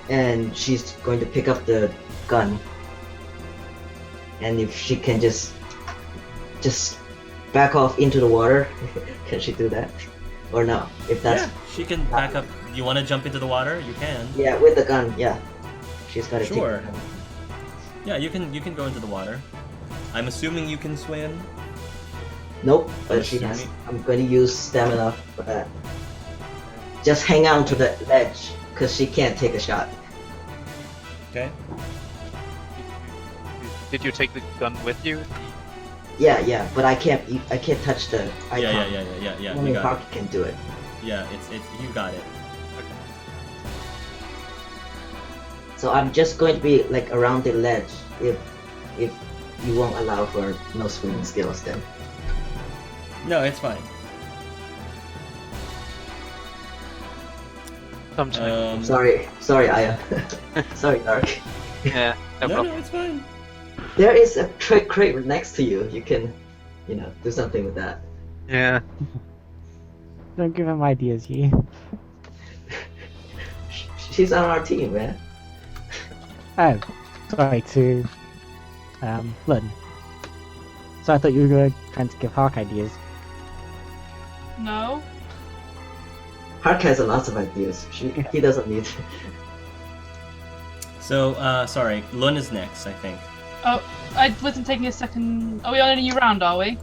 and she's going to pick up the gun. And if she can just back off into the water, can she do that? Or no? If that's she can back up. You want to jump into the water? You can. Yeah, with the gun. Yeah, she's got to take Sure. the gun. Yeah, you can go into the water. I'm assuming you can swim. Nope, but I'm she has. assuming- I'm going to use stamina for that. Just hang on to the ledge, cause she can't take a shot. Okay. Did you take the gun with you? Yeah, but I can't touch the icon. Yeah. Only You got Parker it. can do it. Yeah, it's you got it. So I'm just going to be like around the ledge if you won't allow for no swimming skills then. No, it's fine. Sometimes. Sorry, Aya. Sorry, Dark. Yeah, no No, problem. it's fine. There is a trick crate next to you. You can, do something with that. Yeah. Don't give him ideas, you. She's on our team, man. Oh, sorry to Lynn. So I thought you were trying to give Hark ideas. No. Hark has a lot of ideas. He doesn't need. So, sorry, Lun is next, I think. Oh, I wasn't taking a second. Are we on a new round? Are we?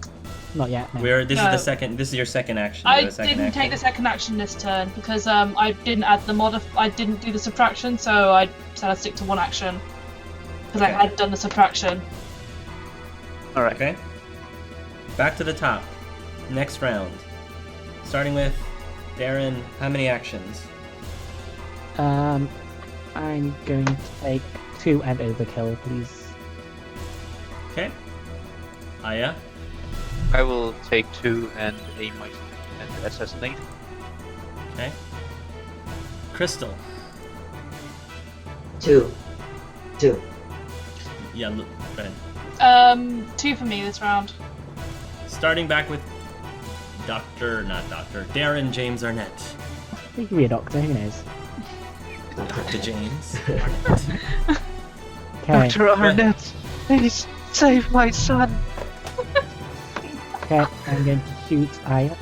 Not yet. No. This is No. the second. This is your second action. I the second didn't action. take the second action this turn because I didn't add the I didn't do the subtraction, so I said I'd stick to one action because I Okay. had done the subtraction. Alright. Okay. Back to the top. Next round. Starting with Darren. How many actions? I'm going to take 2 and overkill, please. Okay. Aya. I will take 2 and aim my and assassinate. Okay. Crystal. 2. Yeah. Go ahead. 2 for me this round. Starting back with Darren James Arnett. He could be a doctor, who knows? Dr. James. Okay, Dr. Arnett, please save my son. okay, I'm going to shoot Aya.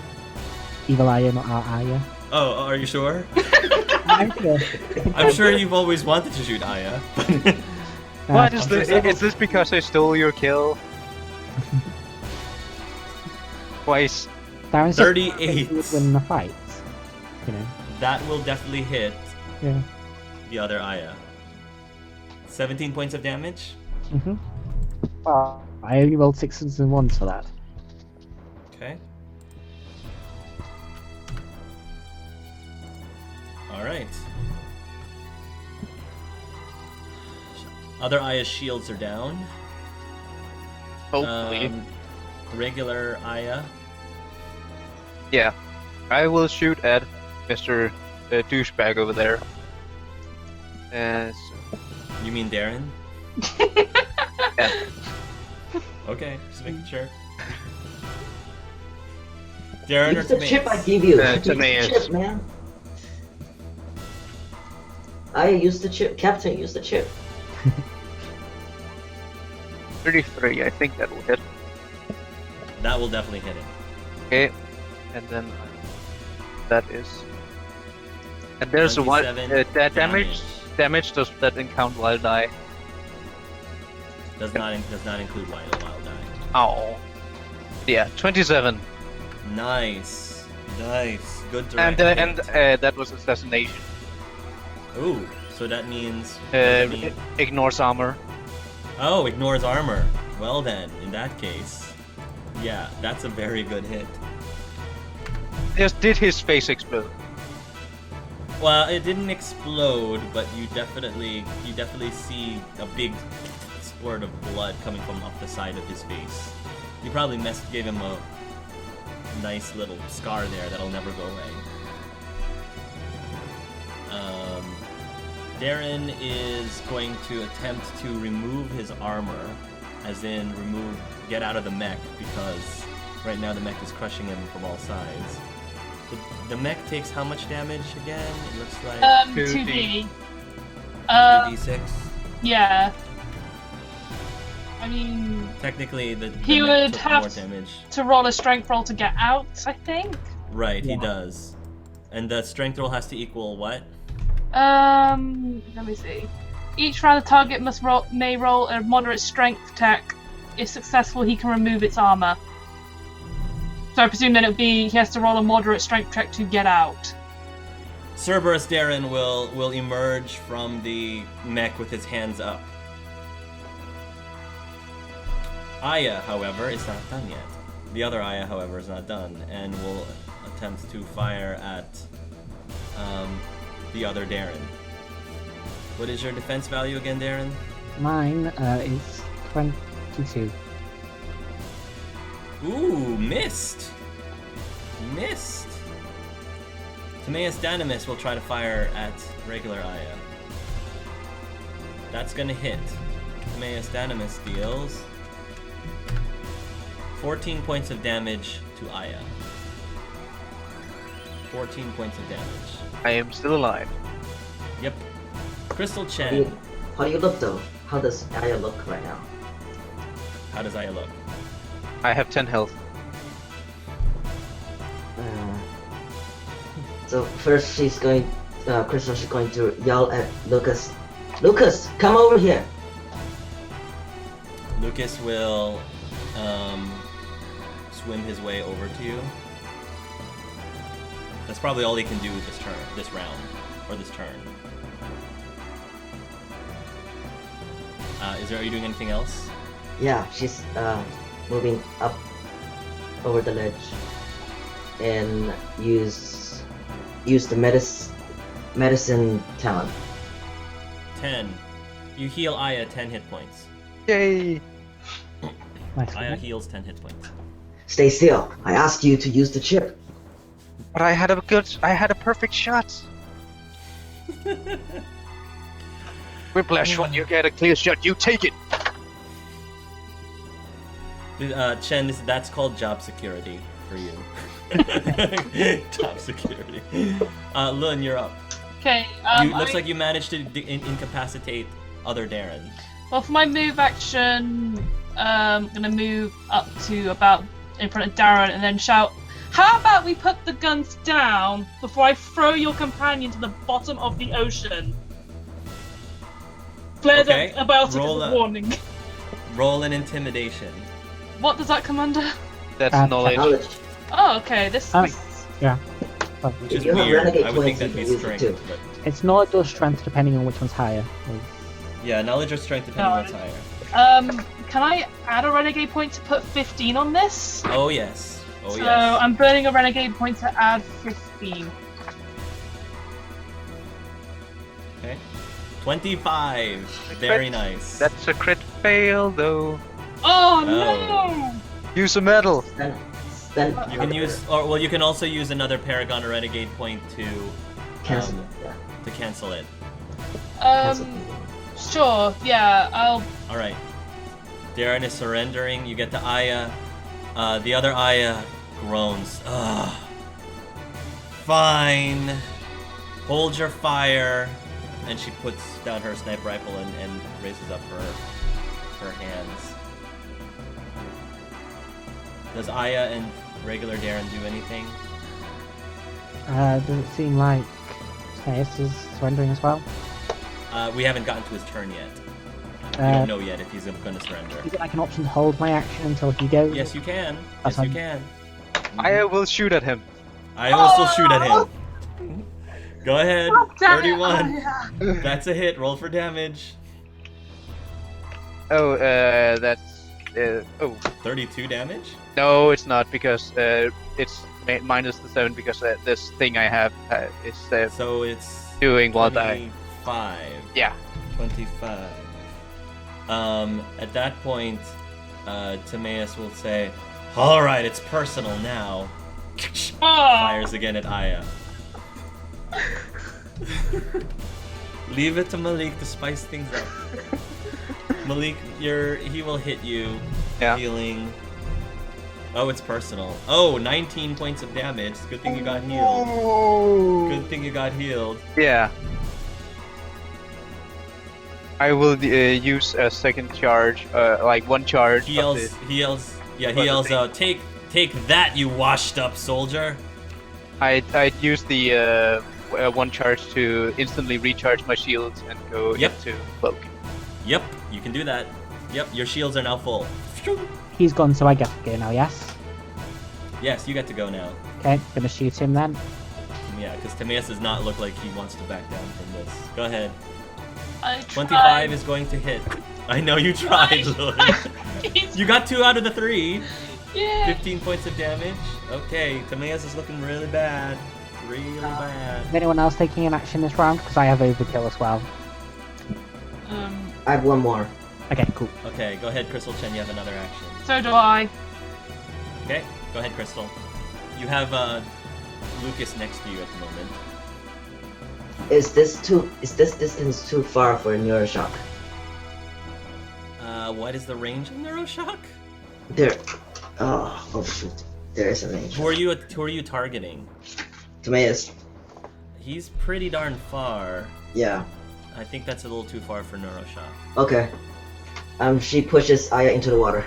Evil Aya, not our Aya. Oh, are you sure? I'm sure. I'm sure you've always wanted to shoot Aya. What is I'm sure this? several- Is this because I stole your kill? Twice. Darren's 38. just win the fight. You know. That will definitely hit Yeah. the other Aya. 17 points of damage. Well, I only rolled 6s and 1s for that. Okay. Alright. Other Aya's shields are down. Hopefully. Regular Aya. Yeah. I will shoot at Mr. Douchebag over there. You mean Darren? Yeah. Okay, just making sure. Darren or Use the chip I Timaeus? give you. Use the Timaeus. chip, man. I use the chip. Captain, use the chip. 33, I think that will hit. That will definitely hit him. Okay. And then that is. And there's one. 27 That damage does that count while die? Does not include wild die. Oh. Yeah, 27. Nice. Good And direct. that was assassination. Ooh, so that means. What does that mean? Ignores armor. Oh, ignores armor. Well then, in that case, yeah, that's a very good hit. Did his face explode? Well, it didn't explode, but you definitely see a big squirt of blood coming from off the side of his face. You probably gave him a nice little scar there that'll never go away. Darren is going to attempt to remove his armor, as in get out of the mech, because right now the mech is crushing him from all sides. The mech takes how much damage again? It looks like 2D. 3d6. Yeah. I mean, Technically, the He mech would took have more damage. to roll a strength roll to get out, I think. Right, he Yeah. does. And the strength roll has to equal what? Let me see. Each round the target may roll a moderate strength check. If successful, he can remove its armor. So I presume then it would be he has to roll a moderate strength check to get out. Cerberus Darren will emerge from the mech with his hands up. Aya, however, is not done yet. The other Aya, however, is not done, and will attempt to fire at the other Darren. What is your defense value again, Darren? Mine is 22. Ooh, missed! Missed! Timaeus Dynamis will try to fire at regular Aya. That's gonna hit. Timaeus Dynamis deals 14 points of damage to Aya. 14 points of damage. I am still alive. Yep. Crystal How do you, Chen. how do you look though? How does Aya look right now? How does Aya look? I have 10 health. So first she's going, Crystal's going to yell at Lucas. Lucas, come over here! Lucas will swim his way over to you. That's probably all he can do this round, or this turn. Are you doing anything else? Yeah, she's moving up over the ledge and use the medicine talent. 10. You heal Aya 10 hit points. Yay! Nice. Aya heals 10 hit points. Stay still. I asked you to use the chip. But I had a perfect shot. Whiplash, when you get a clear shot, you take it. Chen, that's called job security for you. Job security. Lun, you're up. Okay. Looks like you managed to incapacitate other Darren. Well, for my move action, I'm gonna move up to about in front of Darren and then shout, "How about we put the guns down before I throw your companion to the bottom of the ocean?" Flared Okay, up about it as roll a a- warning. Roll an intimidation. What does that come under? That's knowledge. Knowledge. Oh, okay. This. Oh. this- Yeah. Which If is you have weird. renegade I would think points, that'd you be can use it strength. too. But It's knowledge or strength depending on which one's higher. yeah, knowledge or strength depending on what's higher. Can I add a renegade point to put 15 on this? Oh yes. Oh So yes. I'm burning a renegade point to add 15. Okay. 25. Very nice. That's a crit fail, though. Oh Oh. no! Use a medal. Then You can use, or you can also use another Paragon or Renegade point to cancel it. Yeah. to cancel it. Cancel. Sure. Yeah. I'll. All right. Darren is surrendering. You get to Aya. The other Aya groans. Ugh. Fine. Hold your fire. And she puts down her sniper rifle and raises up her hands. Does Aya and regular Darren do anything? Does it seem like Timaeus is surrendering as well? We haven't gotten to his turn yet. We Uh, don't know yet if he's going to surrender. Is it like an option to hold my action until he goes? Yes, you can. That's Yes, you fine. can. I will shoot at him. I will still shoot at him. Go ahead. Damn it, 31. Aya. That's a hit. Roll for damage. Oh, that's... oh, 32 damage? no, it's not, because it's minus the 7, because this thing I have is So it's doing what I... 25. Yeah. 25. At that point, Timaeus will say, "All right, it's personal now." Fires again at Aya. Leave it to Malik to spice things up. Malik, he will hit you. Yeah. Healing. Oh, it's personal. Oh, 19 points of damage. Good thing you got healed. Good thing you got healed. Yeah. I will use a second charge, like one charge. He yells out, take that, you washed up soldier. I'd use the one charge to instantly recharge my shields and go into cloak. Yep, you can do that. Yep, your shields are now full. He's gone, so I get to go now, yes? Yes, you get to go now. Okay, gonna shoot him then. Yeah, because Timaeus does not look like he wants to back down from this. Go ahead. I 25 is going to hit. I know you tried, Lily. He's- You got 2 out of the 3. Yeah. 15 points of damage. Okay, Timaeus is looking really bad. Really bad. Is anyone else taking an action this round? Because I have overkill as well. I have one more. Okay, cool. Okay, go ahead, Crystal Chen. You have another action. So do I. Okay, go ahead, Crystal. You have Lucas next to you at the moment. Is this distance too far for Neuroshock? What is the range of Neuroshock? There. Oh shoot. There is a range. Who are you targeting? Timaeus. He's pretty darn far. Yeah. I think that's a little too far for Neuroshock. Okay. She pushes Aya into the water.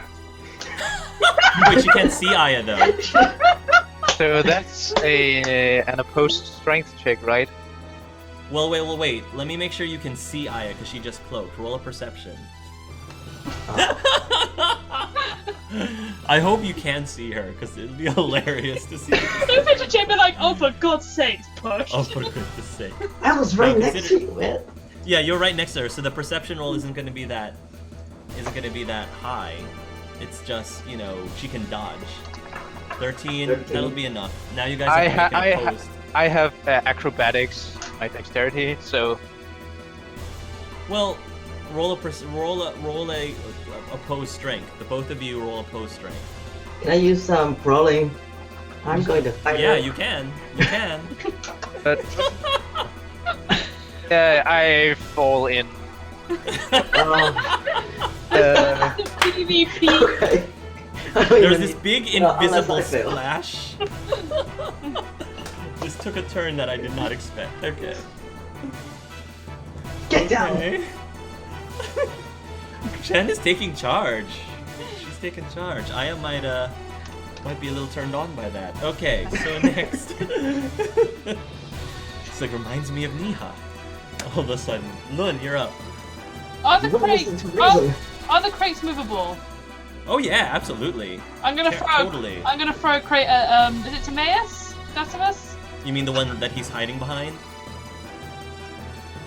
Wait, you can't see Aya though. So that's an opposed strength check, right? Well, wait. Let me make sure you can see Aya because she just cloaked. Roll a perception. I hope you can see her because it'd be hilarious to see. So picture Jim be like, oh for God's sake, push. Oh, for goodness sake. I was right Now, next to you, man. Yeah, you're right next to her, so the perception roll isn't going to be that high. It's just, she can dodge. 13, that'll be enough. Now you guys are opposed. I have acrobatics, my dexterity, so Well, roll a opposed strength. The both of you roll opposed strength. Can I use some brawling? I'm going to fight Yeah, her. you can. You can. but I fall in. PvP. Okay. I don't There was even this need- big No, unless invisible I fail. splash. This took a turn that I did not expect. Okay. Get down! Okay. Jen is taking charge. She's taking charge. Aya might be a little turned on by that. Okay, so next. It's like reminds me of Niha. All of a sudden. Lun, you're up. Are the You won't crates? listen to reason. Are the crates movable? Oh yeah, absolutely. I'm gonna Yeah, throw. totally. I'm gonna throw a crate at Is it Timaeus? Decimus? You mean the one that he's hiding behind?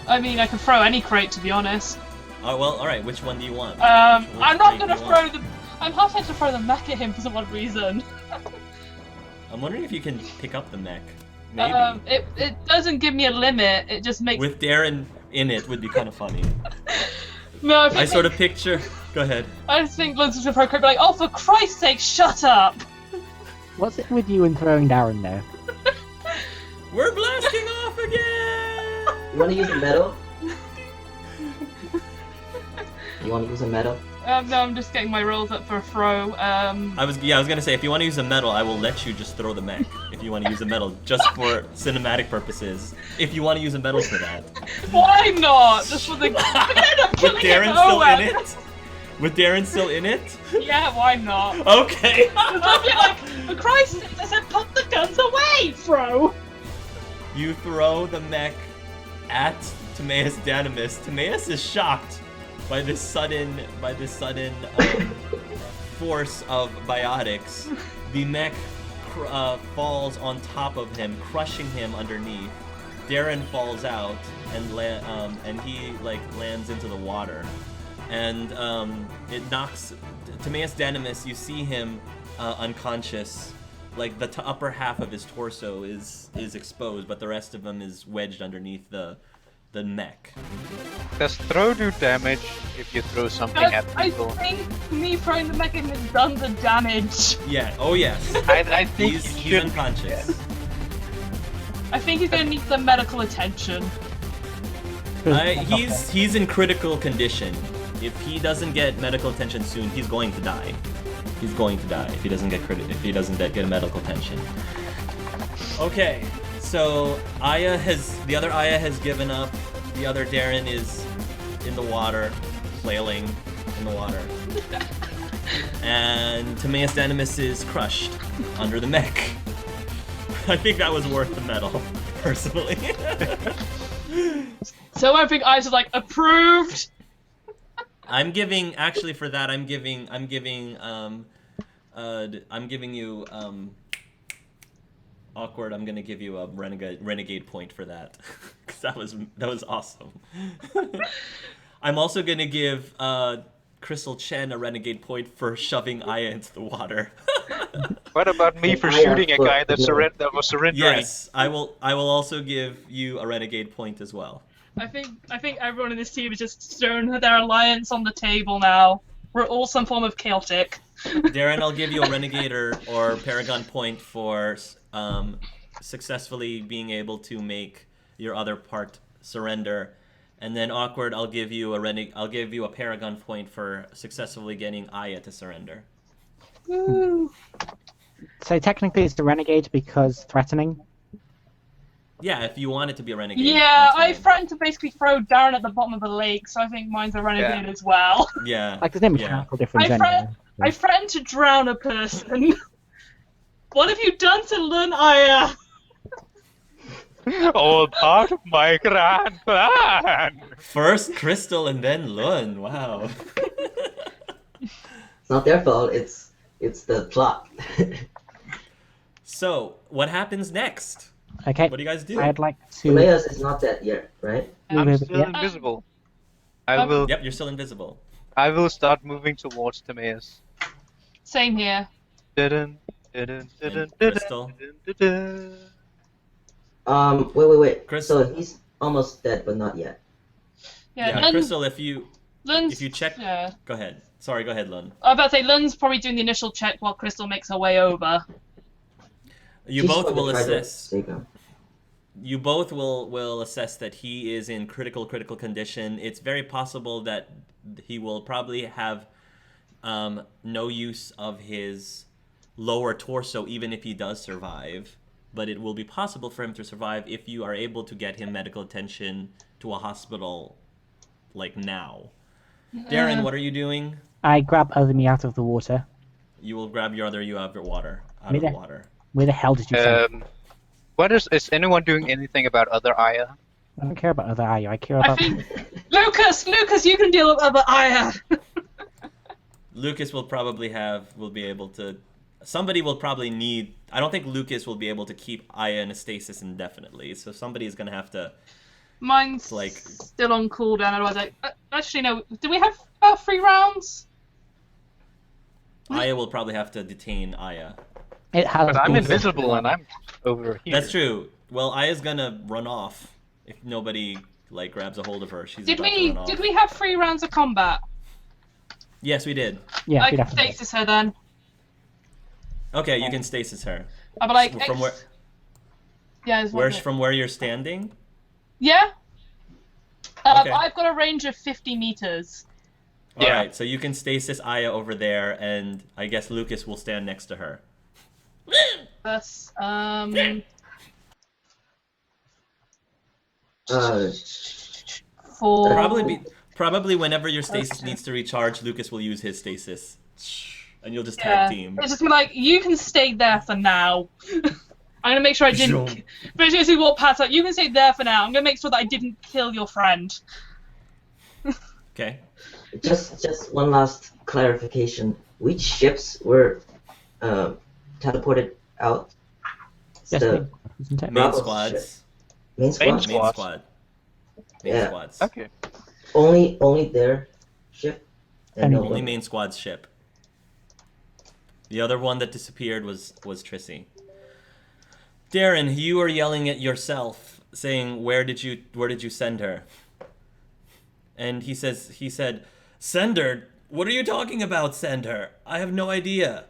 I mean, I can throw any crate to be honest. Oh well, alright, which one do you want? I'm Which not crate gonna do you want? throw the. I'm half to throw the mech at him for some odd reason. I'm wondering if you can pick up the mech. Maybe. It doesn't give me a limit. It just makes. With Darren in it would be kind of funny. No, I sort of picture. Go ahead. I just think Lun's gonna throw a crate, be like, oh for Christ's sake, shut up! What's it with you and throwing Darren though? We're blasting off again! You want to use a medal? You want to use a medal? No, I'm just getting my rolls up for a throw. I was gonna say, if you want to use a medal, I will let you just throw the mech. If you want to use a medal, just for cinematic purposes. If you want to use a medal for that. Why not? Just for the. With Darren still in it? With Darren still in it? Yeah, why not? Okay. I'll be like, for Christ's sake, I said put the guns away, throw! You throw the mech at Timaeus Danimus. Timaeus is shocked by this sudden force of biotics. The mech falls on top of him, crushing him underneath. Darren falls out and he lands into the water, and it knocks Timaeus Danimus. You see him unconscious. Like the upper half of his torso is exposed, but the rest of him is wedged underneath the mech. Does throw do damage if you throw something at I people? think me throwing the mech has done the damage. Yeah. Oh yes. I think He's you should. unconscious. I think he's gonna need some medical attention. He's in critical condition. If he doesn't get medical attention soon, he's going to die. He's going to die if he doesn't get get medical attention. Okay, so the other Aya has given up. The other Darren is in the water, flailing in the water. And Timaeus Animus is crushed under the mech. I think that was worth the medal, personally. So I think eyes are like approved. I'm giving you awkward. I'm gonna give you a renegade point for that, because that was awesome. I'm also gonna give Crystal Chen a renegade point for shoving Aya into the water. What about me for shooting a guy that was surrendering? Yes, I will also give you a renegade point as well. I think everyone in this team is just throwing their alliance on the table now. We're all some form of chaotic. Darren, I'll give you a renegade or paragon point for successfully being able to make your other part surrender, and then awkward, I'll give you a paragon point for successfully getting Aya to surrender. Woo. So technically it's the renegade because threatening. Yeah, if you want it to be a renegade. Yeah, that's I fine. threatened to basically throw Darren at the bottom of the lake, so I think mine's a renegade as well. Yeah. Like there's no mechanical difference anyway. I threatened to drown a person. What have you done to Lun Aya? All part of my grand plan. First Crystal and then Lun. Wow. It's not their fault. It's the plot. So, what happens next? Okay. What do you guys do? I'd like to. Timaeus is not dead yet, right? I'm still Yeah. invisible. I will. Yep, you're still invisible. I will start moving towards Timaeus. Same here. Dun, dun, dun, dun, And dun, Crystal. dun, dun, dun. Wait. Crystal. So he's almost dead, but not yet. Yeah, Yeah, Crystal, if you Lun's, check. Yeah. Go ahead. Sorry, go ahead, Lun. I was about to say, Lun's probably doing the initial check while Crystal makes her way over. You She's both gonna will try to assess. save him. You both will assess that he is in critical condition. It's very possible that he will probably have no use of his lower torso, even if he does survive. But it will be possible for him to survive if you are able to get him medical attention to a hospital, like now. Darren, what are you doing? I grab other me out of the water. You will grab your other you out of the water. Out of the water. Where the hell did you send? What is anyone doing anything about other Aya? I don't care about other Aya. I care I about. think Lucas, you can deal with other Aya. Lucas will be able to. Somebody will probably need. I don't think Lucas will be able to keep Aya in a stasis indefinitely. So somebody is gonna have to. Mine's Like- still on cooldown. Otherwise, actually no. Do we have about 3 rounds? Aya will probably have to detain Aya. It has. But I'm been- invisible and I'm over here. That's true. Well, Aya's gonna run off if nobody grabs a hold of her. She's Did about to we run off. did we have 3 rounds of combat? Yes, we did. Yeah, I we can definitely. stasis her then. Okay, you can stasis her. I'll be like, From where? Yeah, there's one Where's minute. from where you're standing? Yeah. Okay. I've got a range of 50 meters. Yeah. All right, so you can stasis Aya over there, and I guess Lucas will stand next to her. That's for Probably whenever your stasis needs to recharge, Lucas will use his stasis, and you'll just yeah. tag team. It's just be like, you can stay there for now. I'm gonna make sure I didn't. Basically, what Pat's like, you can stay there for now. I'm gonna make sure that I didn't kill your friend. Okay. Just one last clarification. Which ships were teleported out? It's Yes, the isn't it? Main Bravo's squads. main squad. Main Main Squads. squad. Main Yeah. squads. Okay. Only their ship. And Only Only main squad's ship. The other one that disappeared was Tricey. Darren, you are yelling at yourself, saying, "Where did you send her?" And he said, "Send her? What are you talking about? Send her? I have no idea."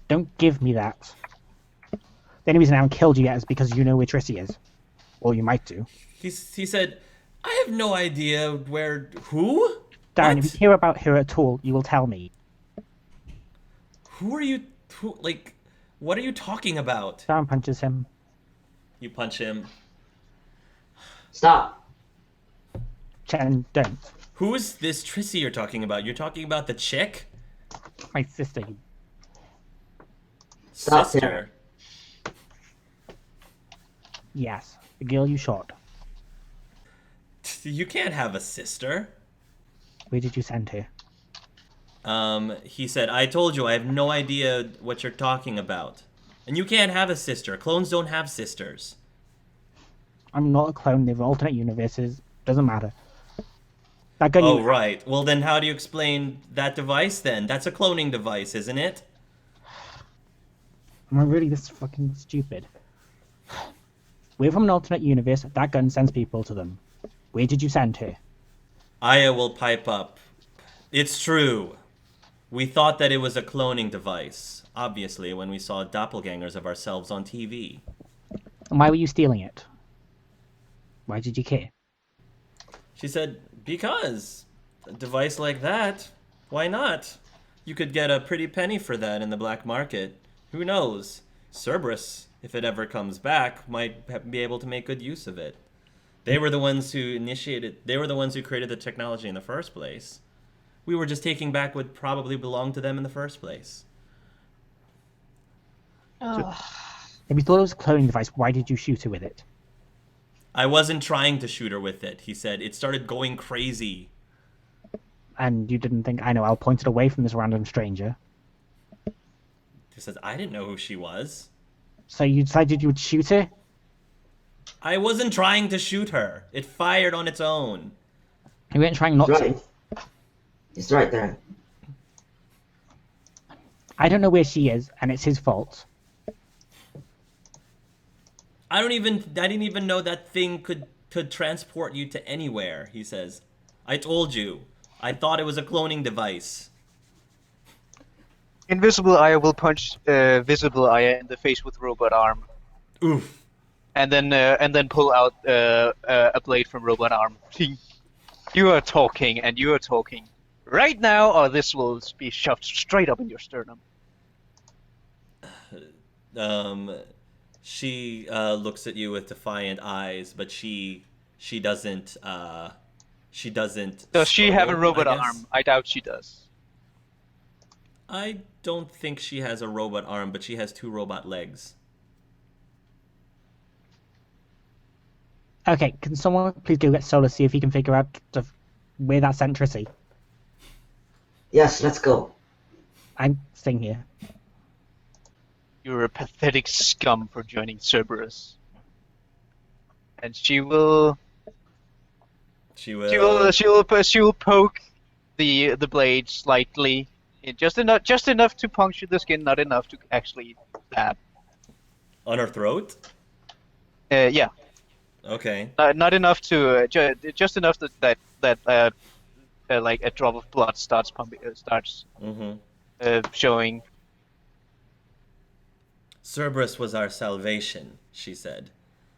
Don't give me that. The only reason I haven't killed you yet is because you know where Tricey is, or you might do. He said, "I have no idea where. Who? Darren, What? if you hear about her at all, you will tell me. Who are you? What are you talking about?" Darren punches him. You punch him. Stop. Chen, don't. Who's this Tricey you're talking about? You're talking about the chick? My sister. Stop Sister. Yes, the girl you shot. You can't have a sister. Where did you send her? He said, I told you, I have no idea what you're talking about. And you can't have a sister. Clones don't have sisters. I'm not a clone. They're alternate universes. Doesn't matter. That gun Oh, you... right. Well, then how do you explain that device, then? That's a cloning device, isn't it? Am I really this fucking stupid? We're from an alternate universe. That gun sends people to them. Where did you send her? Aya will pipe up. It's true. We thought that it was a cloning device, obviously, when we saw doppelgangers of ourselves on TV. And why were you stealing it? Why did you care? She said, because a device like that, why not? You could get a pretty penny for that in the black market. Who knows? Cerberus, if it ever comes back, might be able to make good use of it. They were the ones who they were the ones who created the technology in the first place. We were just taking back what probably belonged to them in the first place. Ugh. If you thought it was a cloning device, why did you shoot her with it? I wasn't trying to shoot her with it, he said. It started going crazy. And you didn't think, I know, I'll point it away from this random stranger. He says, I didn't know who she was. So you decided you would shoot her? I wasn't trying to shoot her. It fired on its own. You weren't trying not It's to. right. It's right there. I don't know where she is, and it's his fault. I didn't even know that thing could transport you to anywhere, he says. I told you. I thought it was a cloning device. Invisible Aya will punch visible Aya in the face with robot arm, Oof. and then pull out a blade from robot arm. You are talking, and you are talking right now, or this will be shoved straight up in your sternum. She looks at you with defiant eyes, but she doesn't. She doesn't. Does she have a struggle, robot I guess. arm? I doubt she does. I don't think she has a robot arm, but she has 2 robot legs. Okay, can someone please go get Solar, see if he can figure out where that sent Tricey? Yes, let's go. I'm staying here. You're a pathetic scum for joining Cerberus. And she will poke the blade slightly, just enough to puncture the skin, not enough to actually stab. On her throat? Yeah, Okay. not enough to just enough that like a drop of blood starts pumping, showing. Cerberus was our salvation, she said.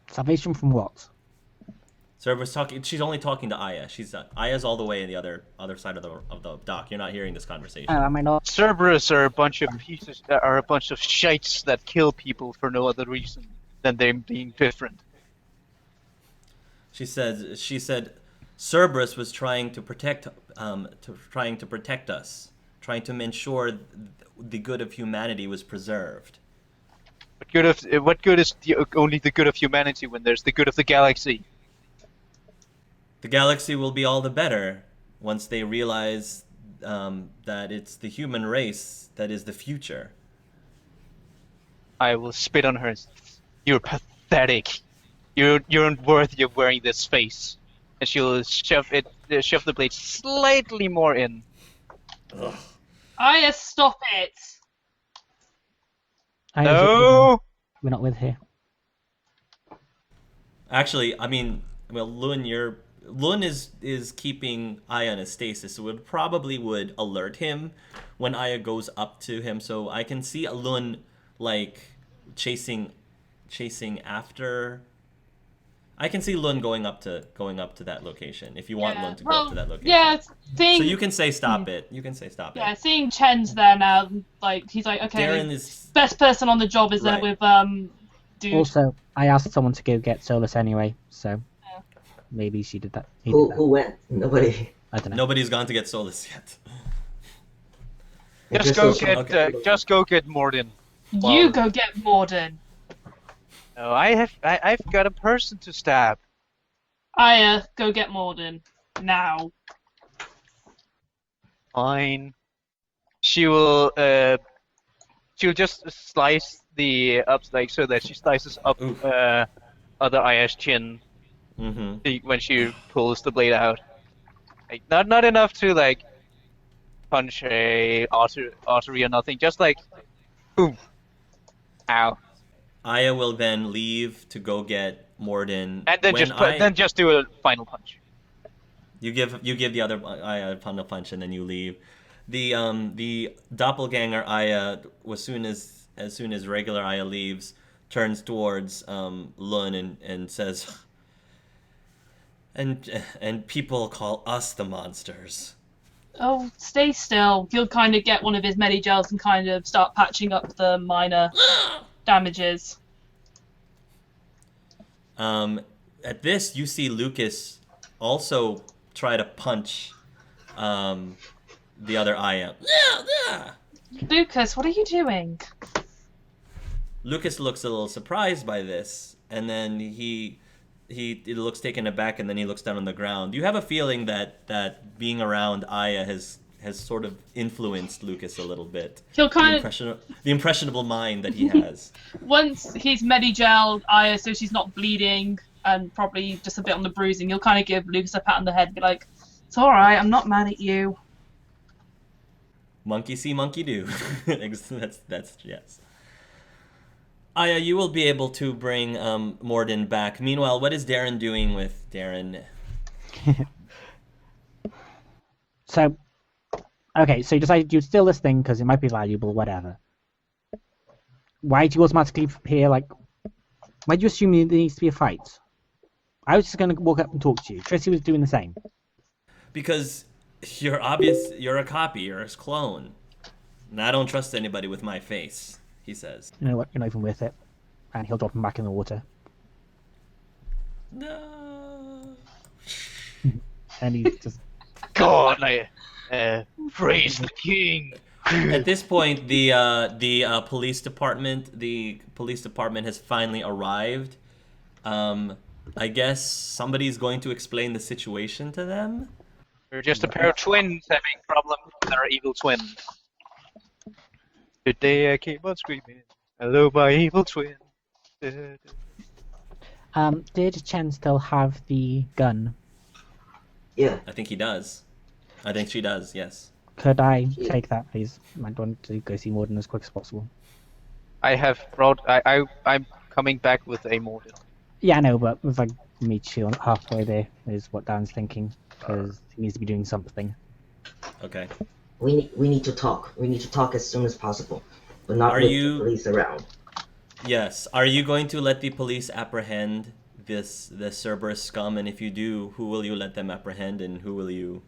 Salvation from what? Cerberus talking. She's only talking to Aya. Aya's all the way in the other side of the dock. You're not hearing this conversation. Am I not? Cerberus are a bunch of shites that kill people for no other reason than them being different. She said, Cerberus was trying to protect us, trying to ensure the good of humanity was preserved. What good is only the good of humanity when there's the good of the galaxy? The galaxy will be all the better once they realize that it's the human race that is the future. I will spit on her. You're pathetic. You're unworthy of wearing this face. And she'll shove the blade slightly more in. Ugh. Aya, stop it! No. We're not with her. Actually, Lun is keeping Aya in a stasis, so it probably would alert him when Aya goes up to him. So I can see Lun like chasing after. I can see Lun going up to that location. If you want Lun to go up to that location. Yeah, seeing. So you can say stop it. You can say stop Yeah, it. seeing Chen's there now, like he's like, okay, Darren is best person on the job is there Right. with dude. Also, I asked someone to go get Solus anyway, so maybe she did that. He did Who that. went? Nobody. I don't know. Nobody's gone to get Solus yet. Just Just go get Morden. You Well- go get Morden. No, I've got a person to stab. Aya, go get Morden. Now. Fine. She'll just slice the up like so that she slices up Oof. other Aya's chin Mm-hmm. when she pulls the blade out. Like not enough to like punch a artery or nothing. Just like boom. Ow. Aya will then leave to go get Morden. And then just do a final punch. You give the other Aya a final punch and then you leave. The doppelganger Aya, as soon as regular Aya leaves, turns towards Lun and says, and people call us the monsters. Oh, stay still. He'll kind of get one of his Medigels and kind of start patching up the minor damages. At this, you see Lucas also try to punch the other Aya. Lucas, what are you doing? Lucas looks a little surprised by this, and then he looks taken aback, and then he looks down on the ground. You have a feeling that being around Aya has sort of influenced Lucas a little bit. He'll kind The impressionable mind that he has. Once he's Medigel Aya so she's not bleeding and probably just a bit on the bruising, he'll kind of give Lucas a pat on the head and be like, "It's alright, I'm not mad at you." Monkey see, monkey do. that's yes. Aya, you will be able to bring Morden back. Meanwhile, what is Darren doing with Darren? So, okay, so you decided you'd steal this thing because it might be valuable, whatever. Why do you automatically appear like... Why do you assume there needs to be a fight? I was just going to walk up and talk to you. Tricey was doing the same. Because you're a copy, you're a clone. And I don't trust anybody with my face, he says. You know what? You're not even worth it. And he'll drop him back in the water. No. And he's just... God, like, praise the king. At this point, the police department has finally arrived. I guess somebody's going to explain the situation to them. We're just a pair of twins having problems with our evil twin. Today I keep on screaming, "Hello, my evil twin." Did Chen still have the gun? Yeah. I think he does. I think she does, yes. Could I take that, please? I want to go see Morden as quick as possible. I have brought. I'm coming back with a Morden. Yeah, I know, but if I meet you halfway there, is what Dan's thinking, because he needs to be doing something. Okay. We need to talk. We need to talk as soon as possible, but not with the police around. Yes. Are you going to let the police apprehend the Cerberus scum? And if you do, who will you let them apprehend, and who will you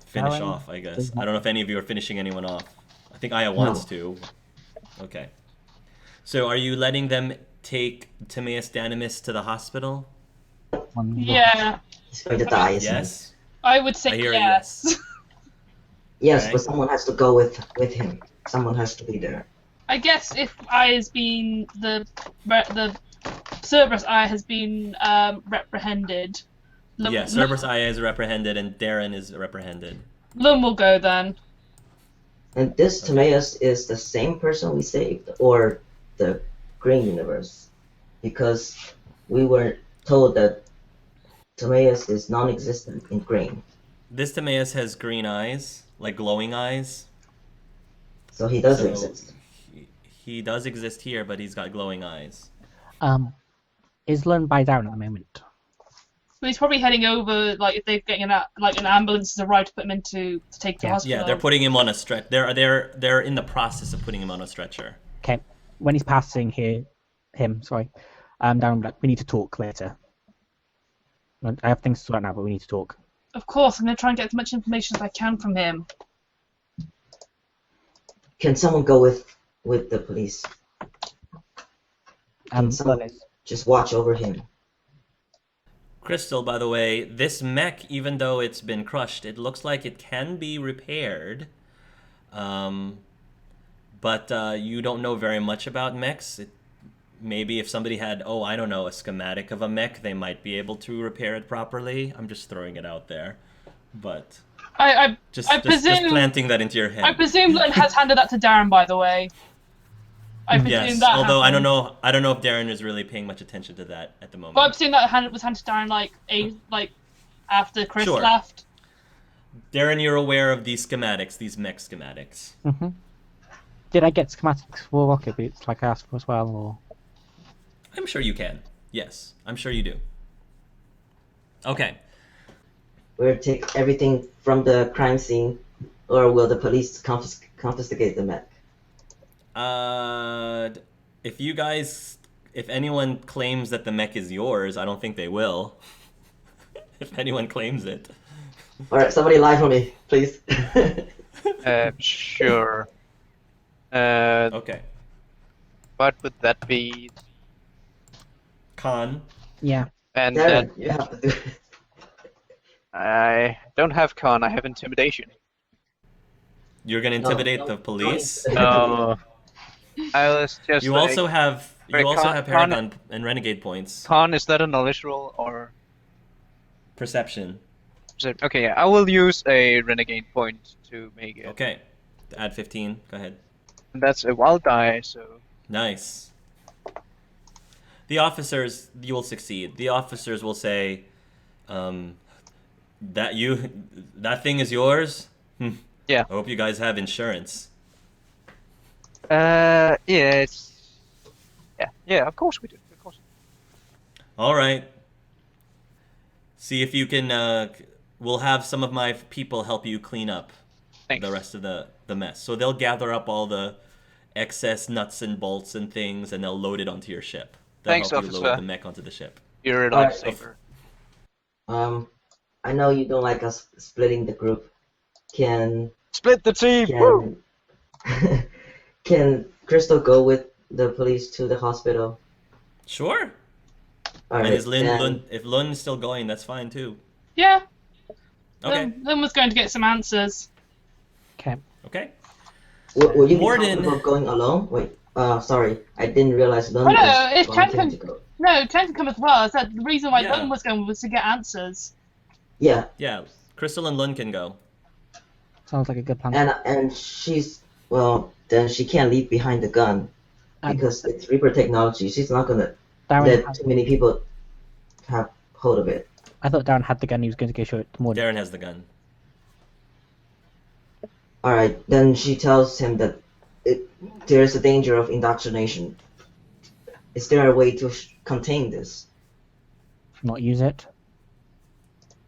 finish off? I guess. I don't know if any of you are finishing anyone off. I think Aya wants to. Okay. So, are you letting them take Timaeus Danimus to the hospital? Yeah, He's going to die. Isn't Yes. I would say I hear a yes. he? Yes, Okay. but someone has to go with him. Someone has to be there. I guess if I has been the Cerberus Eye has been reprehended. Yeah, Cerberus Aya is reprehended and Darren is reprehended. Lum will go then. And this Timaeus is the same person we saved, or the Green Universe, because we were told that Timaeus is non-existent in Green. This Timaeus has green eyes, like glowing eyes. So he does So, exist. He does exist here, but he's got glowing eyes. Is Lun by down at the moment? But he's probably heading over, like if they're getting an ambulance has arrived to put him into to take to hospital. Yeah, they're putting him on a stretch. They're in the process of putting him on a stretcher. Okay, when he's passing down, like, we need to talk later. I have things to sort out now, but we need to talk. Of course, I'm going to try and get as much information as I can from him. Can someone go with the police? Can someone just watch over him? Crystal, by the way, this mech, even though it's been crushed, it looks like it can be repaired. But you don't know very much about mechs. Maybe if somebody had, I don't know, a schematic of a mech, they might be able to repair it properly. I'm just throwing it out there. But I just presume planting that into your head. I presume Lynn has handed that to Darren, by the way. I presume Yes, that although happened. I don't know if Darren is really paying much attention to that at the moment. But I presume that was handed to Darren like after Chris Sure. left. Darren, you're aware of these schematics, these mech schematics. Mm-hmm. Did I get schematics for rocket boots like I asked for as well, or? I'm sure you can. Yes, I'm sure you do. Okay. We'll take everything from the crime scene, or will the police confiscate the mech? If anyone claims that the mech is yours, I don't think they will. If anyone claims it. Alright, somebody lie for me, please. Sure. Okay. What would that be? Con. Yeah. And Darren, you have to do it. I don't have con, I have intimidation. You're gonna intimidate the police? No. I was just You like, also have Wait, con- Paragon and Renegade points. con, is that a knowledge roll or? Perception. Okay, yeah, I will use a renegade point to make it. Okay. Add 15. Go ahead. And that's a wild die, so. Nice. The officers, you will succeed. The officers will say, that thing is yours? Yeah. I hope you guys have insurance. Yeah, it's. Yeah, of course we do. Of course. All right. See if you can. We'll have some of my people help you clean up Thanks. the rest of the mess. So they'll gather up all the excess nuts and bolts and things, and they'll load it onto your ship. They'll Thanks, help you officer. load the mech onto the ship. You're a Alright. lifesaver. I know you don't like us splitting the group. Can Split the team! Woo! can Crystal go with the police to the hospital? Sure. Alright, And is then- if Lun is still going, that's fine too. Yeah. Okay. Lynn was going to get some answers. Okay. Okay. Will you be Morden- comfortable going alone? Wait, sorry, I didn't realize London Oh, no, was it's volunteering Ken to go. No, Ken can come as well. I said the reason why Yeah. Lynn was going was to get answers. Yeah, Yeah. Crystal and Lun can go. Sounds like a good plan. and she's then she can't leave behind the gun And because it's Reaper technology. She's not gonna Darren, let too many people have hold of it. I thought Darren had the gun. He was going to go show it to Morden. Darren has the gun. Alright, then she tells him that there is a danger of indoctrination. Is there a way to contain this? Not use it.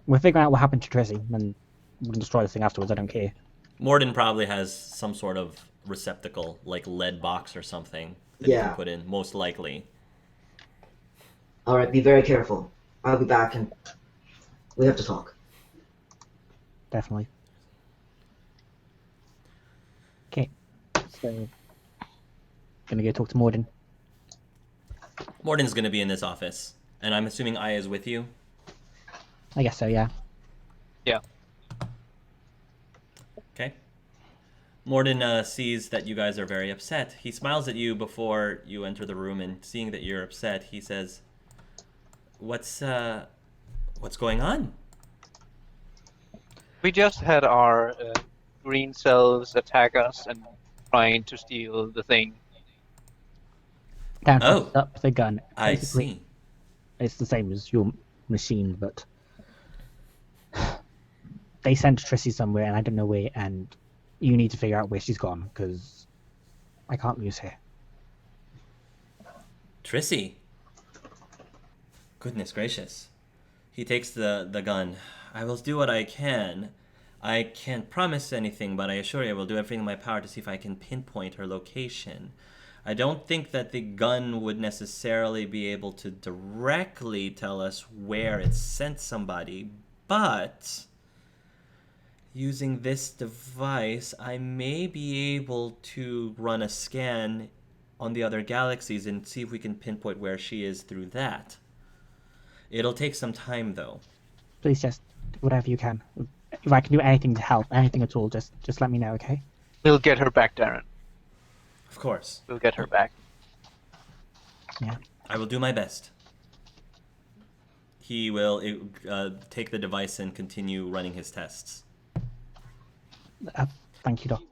We're figuring out what happened to Tricey, and we can destroy the thing afterwards. I don't care. Morden probably has some sort of receptacle, like lead box or something that you Yeah. can put in, most likely. Alright, be very careful. I'll be back and we have to talk. Definitely. Okay. So, gonna go talk to Morden. Morden's gonna be in this office, and I'm assuming Aya is with you. I guess so. Yeah. Yeah. Okay. Morden sees that you guys are very upset. He smiles at you before you enter the room, and seeing that you're upset, he says, what's going on?" We just had our green selves attack us and trying to steal the thing. Darren Oh. picks up the gun. I Basically, see. It's the same as your machine, but they sent Tricey somewhere, and I don't know where. And you need to figure out where she's gone, because I can't lose her. Tricey. Goodness gracious. He takes the gun. I will do what I can. I can't promise anything, but I assure you I will do everything in my power to see if I can pinpoint her location. I don't think that the gun would necessarily be able to directly tell us where it sent somebody, but using this device, I may be able to run a scan on the other galaxies and see if we can pinpoint where she is through that. It'll take some time, though. Please just whatever you can. If I can do anything to help, anything at all, just let me know, okay? We'll get her back, Darren. Of course. We'll get her back. Yeah. I will do my best. He will take the device and continue running his tests. Thank you, Doctor.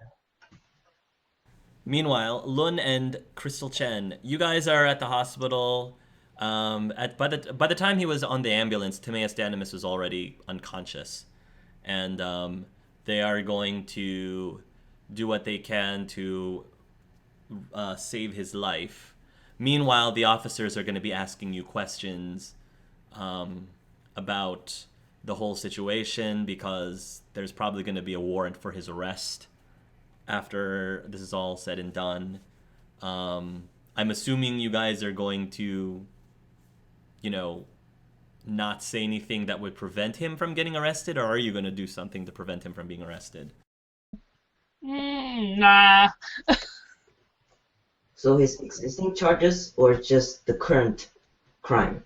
Meanwhile, Lun and Crystal Chen, you guys are at the hospital. By the time he was on the ambulance, Timaeus Danimus was already unconscious, and they are going to do what they can to save his life. Meanwhile, the officers are going to be asking you questions about the whole situation, because there's probably going to be a warrant for his arrest after this is all said and done. I'm assuming you guys are going to, not say anything that would prevent him from getting arrested, or are you going to do something to prevent him from being arrested? Nah. So his existing charges or just the current crime?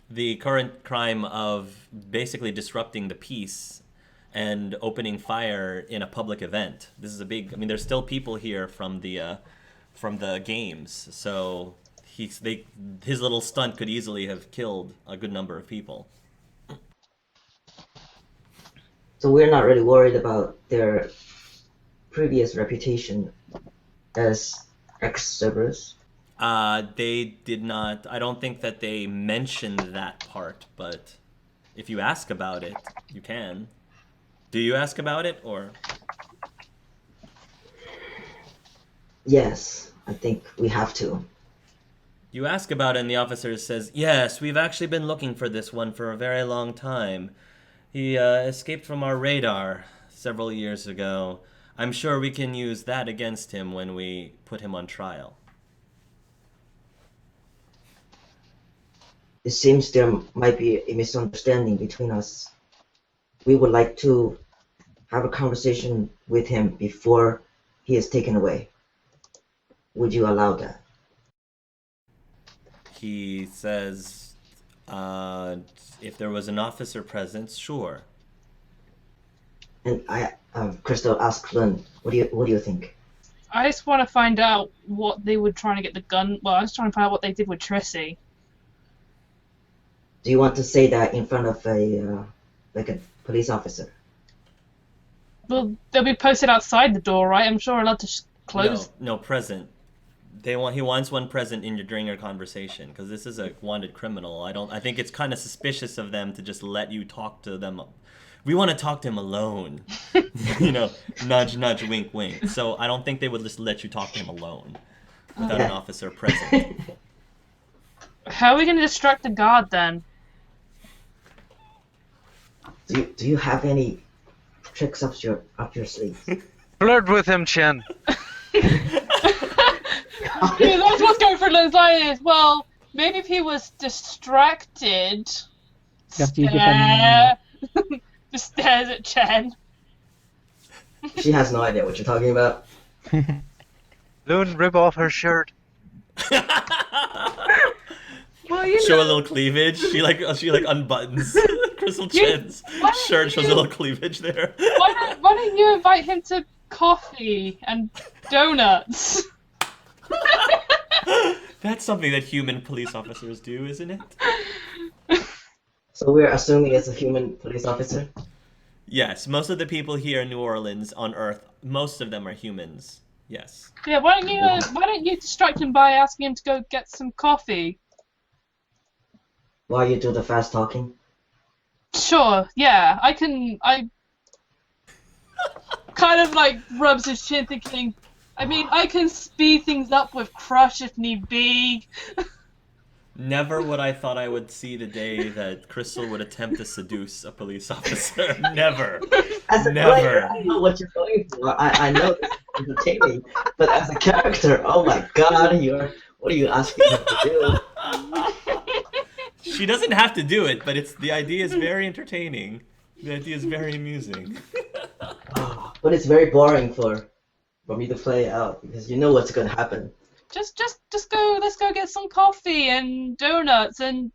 The current crime of basically disrupting the peace and opening fire in a public event. This is a big. There's still people here from the games, so his little stunt could easily have killed a good number of people. So we're not really worried about their previous reputation as ex-servers. They did not. I don't think that they mentioned that part, but if you ask about it, you can. Do you ask about it, or? Yes, I think we have to. You ask about it, and the officer says, "Yes, we've actually been looking for this one for a very long time. He escaped from our radar several years ago. I'm sure we can use that against him when we put him on trial." It seems there might be a misunderstanding between us. We would like to have a conversation with him before he is taken away. Would you allow that? He says, if there was an officer present, sure. And Crystal asked Lynn, what do you think? I just want to find out what they were trying to get the gun. Well, I was trying to find out what they did with Tricey. Do you want to say that in front of a police officer? Well, they'll be posted outside the door, right? I'm sure we're allowed to close. No, present. He wants one present during your conversation, because this is a wanted criminal. I think it's kind of suspicious of them to just let you talk to them. We want to talk to him alone. Nudge, nudge, wink, wink. So I don't think they would just let you talk to him alone without an officer present. How are we going to distract the guard then? Do you have any tricks up your sleeve? Flirt with him, Chen. Yeah, that's what's going through Lynn's eyes. Well, maybe if he was distracted. Just use your phone. Just stares at Chen. She has no idea what you're talking about. Loon, rip off her shirt. Well, you Show know. a little cleavage. She unbuttons Crystal Chen's shirt. Shows a little cleavage there. Why don't you invite him to coffee and donuts? That's something that human police officers do, isn't it? So we're assuming it's a human police officer? Yes, most of the people here in New Orleans on Earth, most of them are humans. Yes. Yeah, why don't you distract him by asking him to go get some coffee? While you do the fast talking? Sure, yeah, I kind of rubs his chin thinking, I can speed things up with Crush if need be. Never would I thought I would see the day that Crystal would attempt to seduce a police officer. Never. As a Never. player, I know what you're going for. I know this is entertaining, but as a character, oh my god, what are you asking her to do? She doesn't have to do it, but the idea is very entertaining. The idea is very amusing. But it's very boring for me to play out because you know what's gonna happen. Just go. Let's go get some coffee and donuts and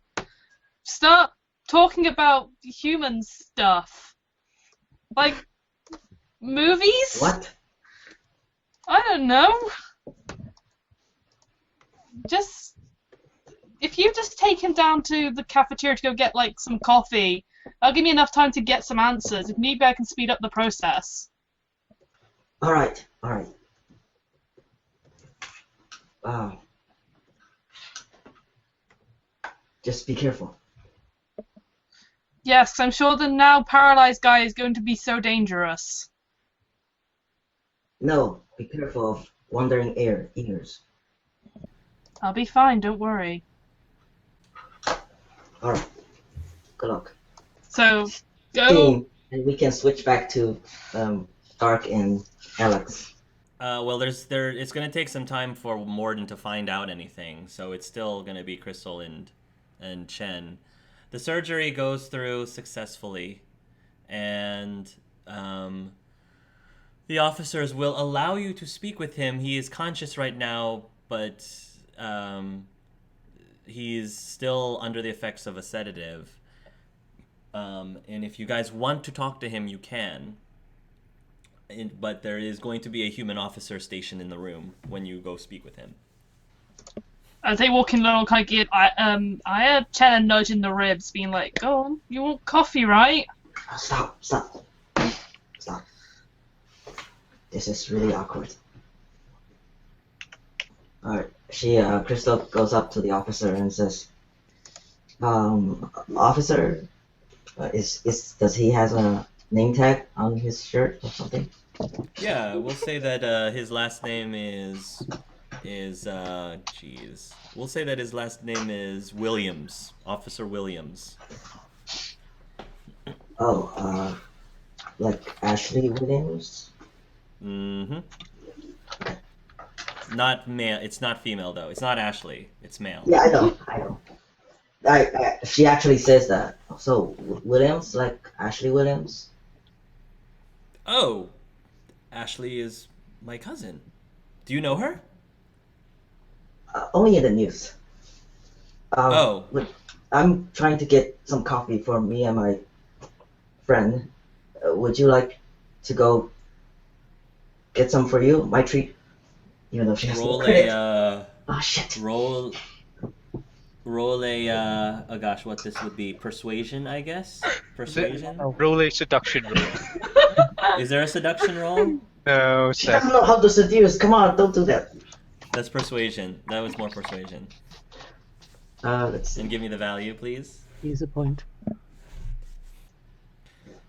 start talking about human stuff, like movies. What? I don't know. Just if you just take him down to the cafeteria to go get like some coffee, that'll give me enough time to get some answers. If maybe I can speed up the process. All right. Just be careful. Yes, I'm sure the now paralyzed guy is going to be so dangerous. No, be careful of wandering ears. I'll be fine, don't worry. All right. Good luck. So, go. Team, and we can switch back to Dark and Alex. Well, it's going to take some time for Morden to find out anything, so it's still going to be Crystal and Chen. The surgery goes through successfully, and the officers will allow you to speak with him. He is conscious right now, but he's still under the effects of a sedative. And if you guys want to talk to him, you can. But there is going to be a human officer stationed in the room when you go speak with him. As they walk in, little kind of get, I heard Chen a nudge in the ribs, being like, "Go on, you want coffee, right?" Stop. This is really awkward. Alright, Crystal goes up to the officer and says, officer, does he has a name tag on his shirt or something? Yeah, we'll say that his last name is We'll say that his last name is Williams, Officer Williams. Oh, like Ashley Williams? Mm-hmm. Not male. It's not female though. It's not Ashley. It's male. Yeah, I know. She actually says that. So Williams, like Ashley Williams? Oh, Ashley is my cousin. Do you know her? Only in the news. Oh. Look, I'm trying to get some coffee for me and my friend. Would you like to go get some for you? My treat. Even though she has no credit. Oh shit. Roll a oh gosh, what this would be? Persuasion, I guess. Persuasion. Roll a seduction roll. Is there a seduction roll? No, She doesn't know how to seduce. Come on, don't do that. That's persuasion. That was more persuasion. Let's see. And give me the value, please. Use a point.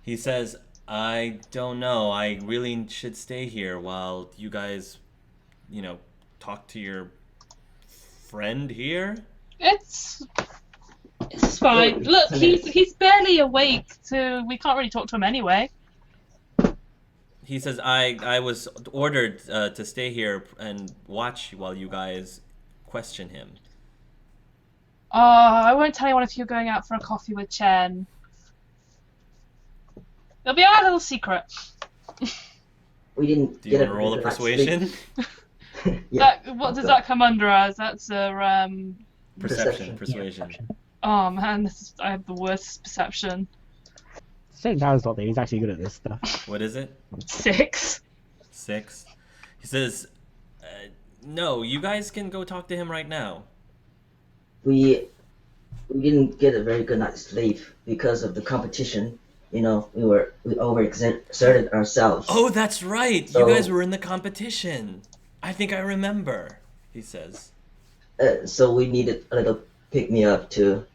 He says, I don't know. I really should stay here while you guys, talk to your friend here. It's fine. Look, he's barely awake, so we can't really talk to him anyway. He says, I was ordered to stay here and watch while you guys question him. I won't tell anyone if you're going out for a coffee with Chen. It'll be our little secret. We didn't Do you get want to roll a persuasion? Yeah. What does that come under as? That's a Perception. Perception. Persuasion. Oh man, I have the worst perception. Shane Darrow's not there. He's actually good at this stuff. What is it? 6. 6. He says, no, you guys can go talk to him right now. We didn't get a very good night's sleep because of the competition. We overexerted ourselves. Oh, that's right. So- You guys were in the competition. I think I remember, he says. So we needed a little pick-me-up to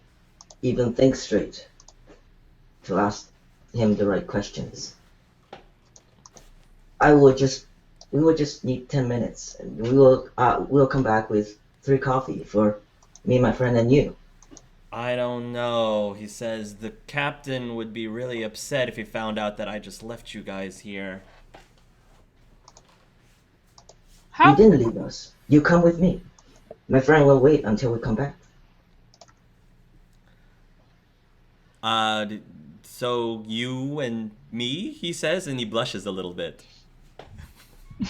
even think straight, to ask him the right questions. We will just need 10 minutes, and we'll come back with 3 coffee for me, my friend, and you. I don't know. He says the captain would be really upset if he found out that I just left you guys here. How? You didn't leave us. You come with me. My friend will wait until we come back. So you and me, he says, and he blushes a little bit.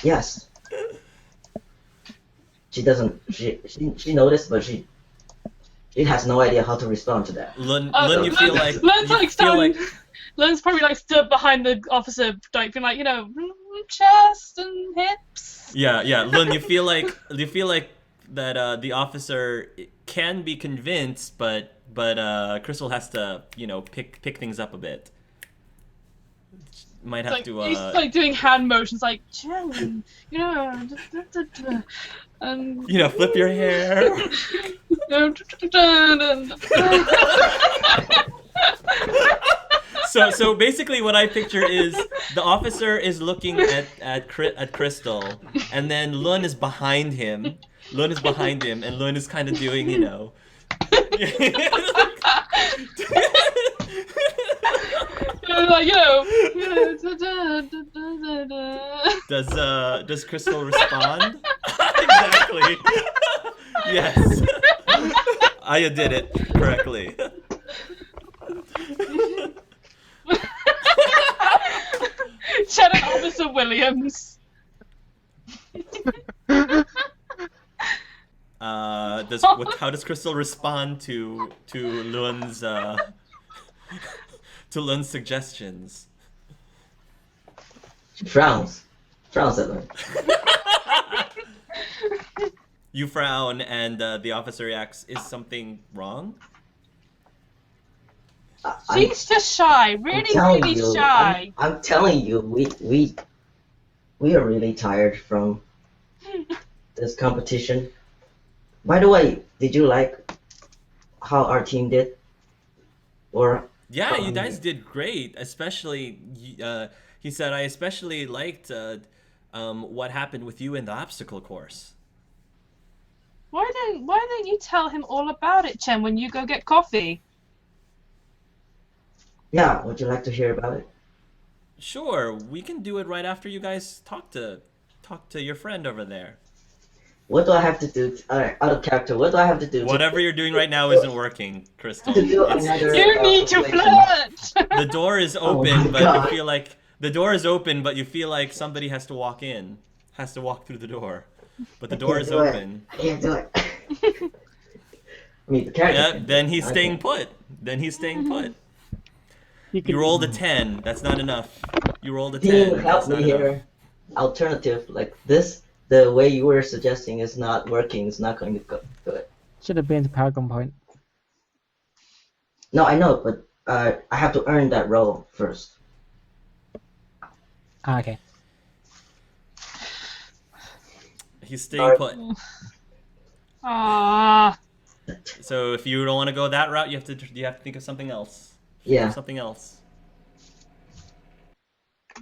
Yes. she doesn't. She noticed, but she has no idea how to respond to that. Lun, Oh, you feel like Len's you like feel like Len's probably like stood behind the officer, like being like, chest and hips. yeah. Lun, you feel like that the officer can be convinced, but Crystal has to pick things up a bit. Might have Like to he's like doing hand motions, like Jen, and flip your hair. So basically, what I picture is the officer is looking at Crystal, and then Lun is behind him. And Lun is kind of doing, like Does Crystal respond? Exactly. Yes. Aya did it correctly. Shannon Officer Williams. How does Crystal respond to Lun's suggestions? She frowns at her. You frown, and the officer reacts. Is something wrong? She's just shy, really shy. I'm telling you, we are really tired from this competition. By the way, did you like how our team did? Or yeah, you guys did great. Especially, he said, I especially liked what happened with you in the obstacle course. Why don't you tell him all about it, Chen, when you go get coffee? Yeah, would you like to hear about it? Sure, we can do it right after you guys talk to your friend over there. What do I have to do? Out of character. What do I have to do? Whatever you're doing right now isn't working, Crystal. You need to flirt. The door is open, but you feel like somebody has to walk through the door. But the door is open. I can't do it. I mean, the character. Yeah, then he's staying put. You rolled a 10. That's not enough. You rolled a 10. Team, help me here. Alternative, like this, the way you were suggesting is not working. It's not going to go good. Should have been the Paragon point. No, I know, but I have to earn that role first. Okay. He's staying put. Ah. So if you don't want to go that route, you have to think of something else. Yeah. Something else.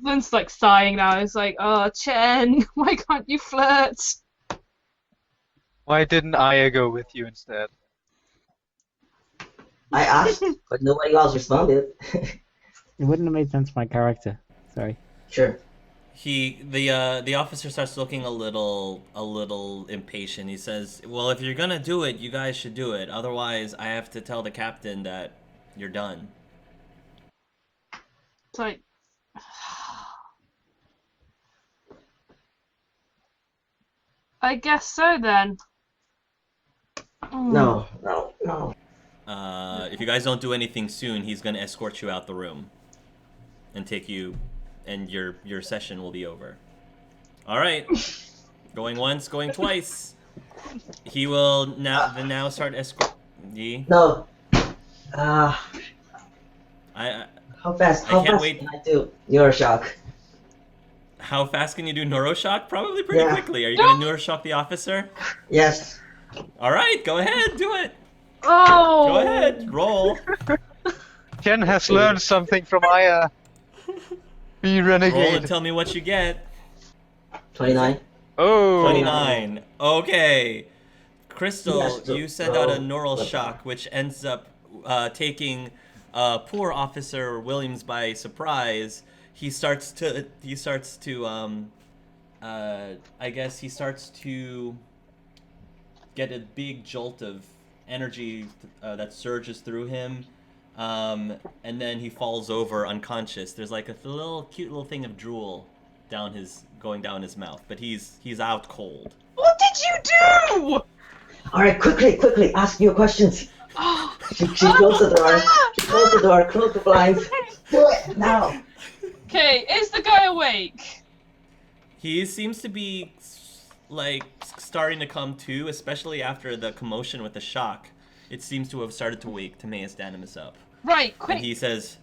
Lynn's like sighing now. It's like, oh, Chen, why can't you flirt? Why didn't Aya go with you instead? I asked, but nobody else responded. It wouldn't have made sense for my character. Sorry. Sure. The officer starts looking a little impatient. He says, "Well, if you're gonna do it, you guys should do it. Otherwise, I have to tell the captain that you're done." It's like, I guess so then. No. If you guys don't do anything soon, he's gonna escort you out the room and take you, and your session will be over. All right, going once, going twice. He will now start escort. No. I How fast can I do Neuroshock? How fast can you do Neuroshock? Probably pretty quickly. Are you gonna Neuroshock the officer? Yes. All right, go ahead, do it. Oh. Go ahead, roll. Ken has learned something from Aya. Be renegade. Roll and tell me what you get. 29. Oh. 29. Okay. Crystal, Yes, you send out a roll. neural shock, which ends up taking poor Officer Williams by surprise. He starts to get a big jolt of energy that surges through him, and then he falls over unconscious. There's like a cute little thing of drool going down his mouth, but he's out cold. What did you do? Alright, quickly, ask your questions. She closed the door. She closed the door, closed the blinds. Do it now. Okay, is the guy awake? He seems to be like starting to come to, especially after the commotion with the shock. It seems to have started to wake Timaeus Danimus up. Right, quick. And he says,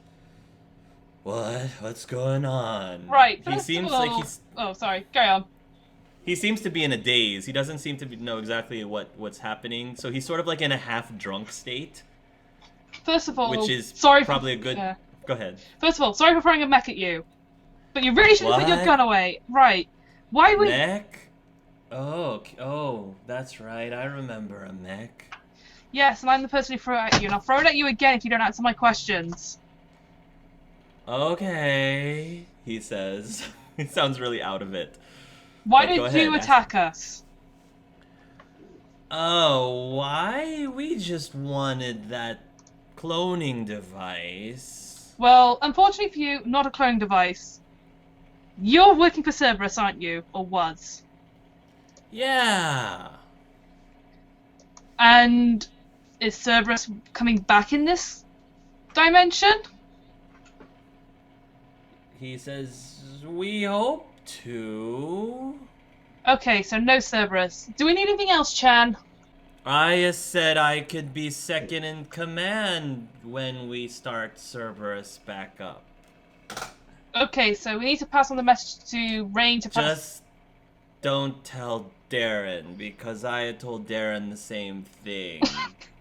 "What? What's going on?" Right, He first seems of all... like he's. Oh, sorry, carry on. He seems to be in a daze. He doesn't seem to know exactly what's happening. So he's sort of like in a half-drunk state, First of all, which is sorry probably for, a good. yeah. Go ahead. First of all, sorry for throwing a mech at you. But you really should have put your What? gun away. Right. Why would... Mech? Oh, that's right. I remember a mech. Yes, and I'm the person who threw it at you, and I'll throw it at you again if you don't answer my questions. Okay, he says. He sounds really out of it. Why But go did you ahead, attack us? Oh, why? We just wanted that cloning device. Well, unfortunately for you, not a cloning device. You're working for Cerberus, aren't you? Or was? Yeah. And is Cerberus coming back in this dimension? He says, we hope to. Okay, so no Cerberus. Do we need anything else, Chan? I said I could be second in command when we start Cerberus back up. Okay, so we need to pass on the message to Rain to pass... Just don't tell Darren, because I had told Darren the same thing.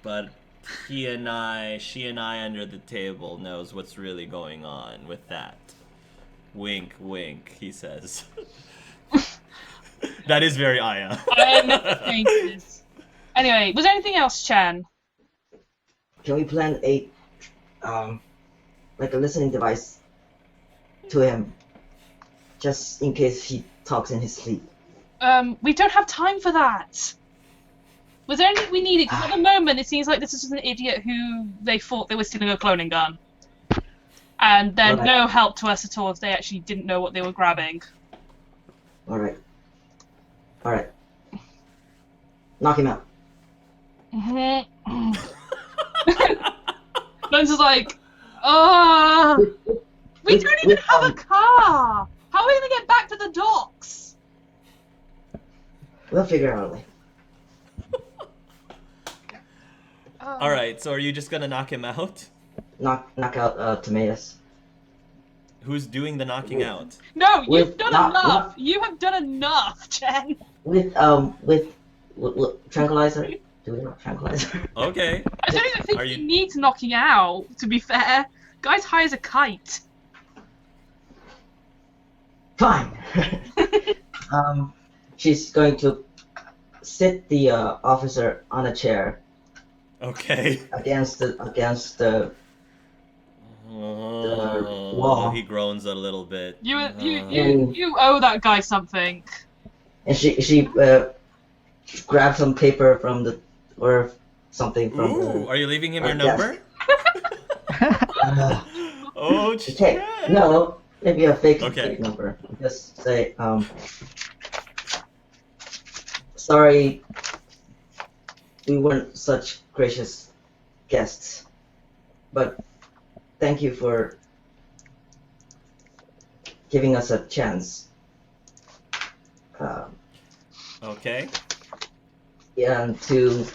But she and I under the table knows what's really going on with that. Wink, wink, he says. That is very Aya. Thank you. Anyway, was there anything else, Chan? Can we plan a like a listening device to him, just in case he talks in his sleep? We don't have time for that. Was there anything we needed? 'Cause at the moment, it seems like this is just an idiot who they thought they were stealing a cloning gun. And they're Right. no help to us at all if they actually didn't know what they were grabbing. Alright. Knock him out. Lens is like, we don't even have a car! How are we gonna get back to the docks? We'll figure out a way. Alright, so are you just gonna knock him out? Knock out Timaeus. Who's doing the knocking out? No, you've With done not- enough! not- You have done enough, Chen! With tranquilizer. Do we have tranquilizer? Okay. I don't even think Are he you- needs knocking out, to be fair. Guy's high as a kite. Fine. She's going to sit the officer on a chair Okay. against the Oh, wall. he groans a little bit. You owe that guy something. and she grabs some paper from the or something from Ooh, are you leaving him your yes. number? the. Oh, Okay, Chad. no, maybe a fake Okay. number. Just say sorry, we weren't such gracious guests, but thank you for giving us a chance. Okay. Yeah, and to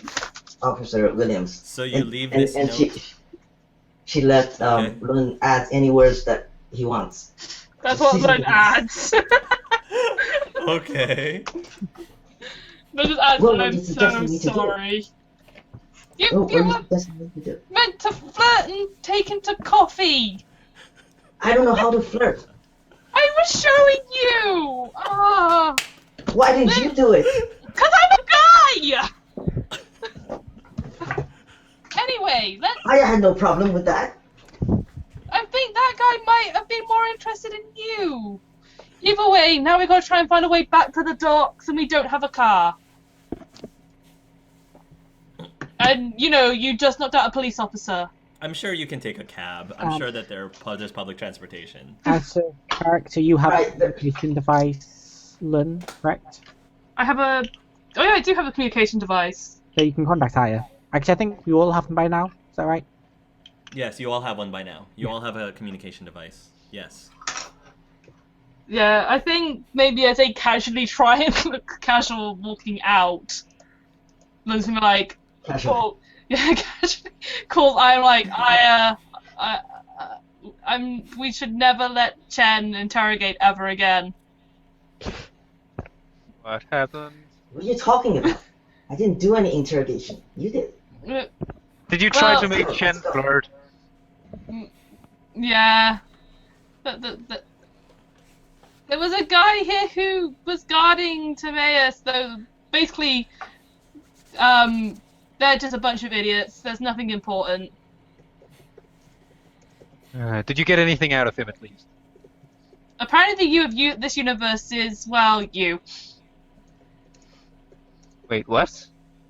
Officer Williams. So you leave this and note. she let Okay. Lun add any words that he wants. That's what Lund adds. Okay. Lund just adds, Well, I'm this is so definitely to do. sorry. You, Oh, you what were is this to do? meant to flirt and take him to coffee. I don't know how to flirt. I was showing you. Ah, Why didn't you do it? 'cause I'm a guy. Anyway, I had no problem with that. I think that guy might have been more interested in you. Either way, now we've got to try and find a way back to the docks, and we don't have a car. And, you know, you just knocked out a police officer. I'm sure you can take a cab. I'm Um, sure that there's public transportation. As a character, you have Right, a communication device, Lun, correct? I have a Oh yeah, I do have a communication device. So you can contact Aya. Actually, I think we all have them by now. Is that right? Yes, you all have one by now. You all have a communication device. Yes. Yeah, I think maybe as they casually try and look casual walking out, there's something like, Casual. oh, yeah, casually calls. I'm like, I, we should never let Chen interrogate ever again. What happened? What are you talking about? I didn't do any interrogation. You did. Did you try Well- to make Let's Chen go. flirt? Yeah. There was a guy here who was guarding Timaeus, though basically, they're just a bunch of idiots. There's nothing important. Did you get anything out of him at least? Apparently the you of this universe is, well, you. Wait, what?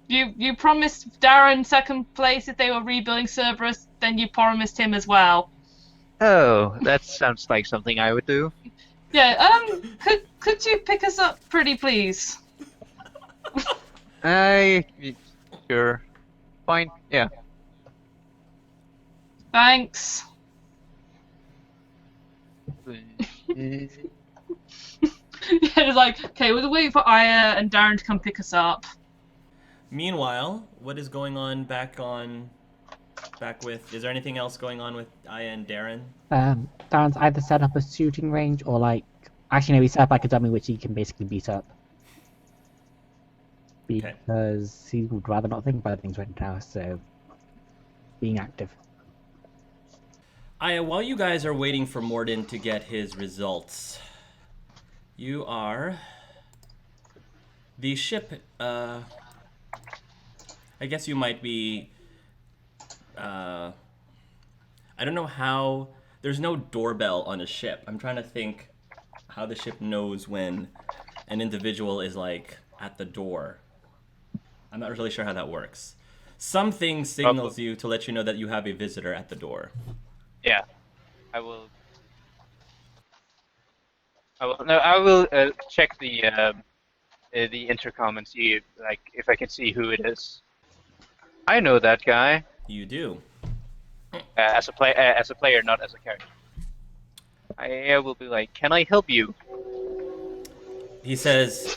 You promised Darren second place if they were rebuilding Cerberus, then you promised him as well. Oh, that sounds like something I would do. Yeah, could you pick us up pretty please? Sure. Fine, yeah. Thanks. Yeah, it's like, okay, we'll wait for Aya and Darren to come pick us up. Meanwhile, what is going on back with? Is there anything else going on with Aya and Darren? Darren's either set up a shooting range or actually no, he set up like a dummy which he can basically beat up. Okay. Because he would rather not think about things right now, so being active. Aya, while you guys are waiting for Morden to get his results, you are... The ship, I guess you might be... I don't know how... There's no doorbell on a ship. I'm trying to think how the ship knows when an individual is, at the door. I'm not really sure how that works. Something signals you to let you know that you have a visitor at the door. Yeah, I will. No, I will check the intercom and see if I can see who it is. I know that guy You do. as a player, not as a character. I will be like, can I help you? He says,